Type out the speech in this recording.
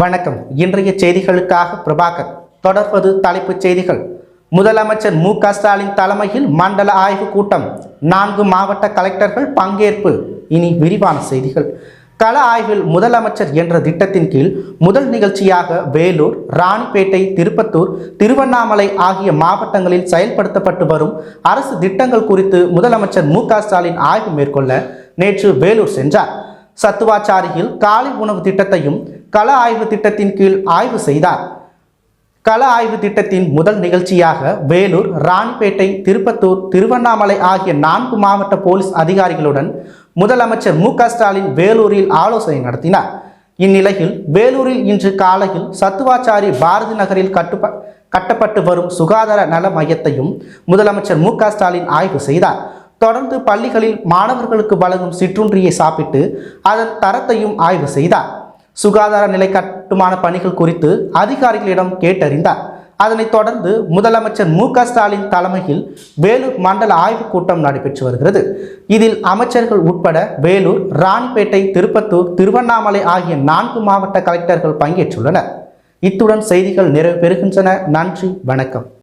வணக்கம். இன்றைய செய்திகளுக்காக பிரபாகர். தொடர்வது தலைப்புச் செய்திகள். முதலமைச்சர் மு.க.ஸ்டாலின் தலைமையில் மண்டல ஆய்வு கூட்டம். 4 மாவட்ட கலெக்டர்கள் பங்கேற்பு. இனி விரிவான செய்திகள். கள ஆய்வில் முதலமைச்சர் என்ற திட்டத்தின் கீழ் முதல் நிகழ்ச்சியாக வேலூர், ராணிப்பேட்டை, திருப்பத்தூர், திருவண்ணாமலை ஆகிய மாவட்டங்களில் செயல்படுத்தப்பட்டு வரும் அரசு திட்டங்கள் குறித்து முதலமைச்சர் மு.க.ஸ்டாலின் ஆய்வு மேற்கொள்ள நேற்று வேலூர் சென்றார். சத்துவாச்சாரியில் காலை உணவு திட்டத்தையும் கள ஆய்வு திட்டத்தின் கீழ் ஆய்வு செய்தார். கள ஆய்வு திட்டத்தின் முதல் நிகழ்ச்சியாக வேலூர், ராணிப்பேட்டை, திருப்பத்தூர், திருவண்ணாமலை ஆகிய 4 மாவட்ட போலீஸ் அதிகாரிகளுடன் முதலமைச்சர் மு.க.ஸ்டாலின் வேலூரில் ஆலோசனை நடத்தினார். இந்நிலையில் வேலூரில் இன்று காலையில் சத்துவாச்சாரி பாரதி நகரில் கட்டப்பட்டு வரும் சுகாதார நல மையத்தையும் முதலமைச்சர் மு.க.ஸ்டாலின் ஆய்வு செய்தார். தொடர்ந்து பள்ளிகளில் மாணவர்களுக்கு வழங்கும் சிற்றுண்டியை சாப்பிட்டு அதன் தரத்தையும் ஆய்வு செய்தார். சுகாதார நிலை கட்டுமான பணிகள் குறித்து அதிகாரிகளிடம் கேட்டறிந்தார். அதனைத் தொடர்ந்து முதலமைச்சர் மு.க.ஸ்டாலின் தலைமையில் வேலூர் மண்டல ஆய்வுக் கூட்டம் நடைபெற்று வருகிறது. இதில் அமைச்சர்கள் உட்பட வேலூர், ராணிப்பேட்டை, திருப்பத்தூர், திருவண்ணாமலை ஆகிய 4 மாவட்ட கலெக்டர்கள் பங்கேற்றுள்ளனர். இத்துடன் செய்திகள் நிறைவு பெறுகின்றன. நன்றி, வணக்கம்.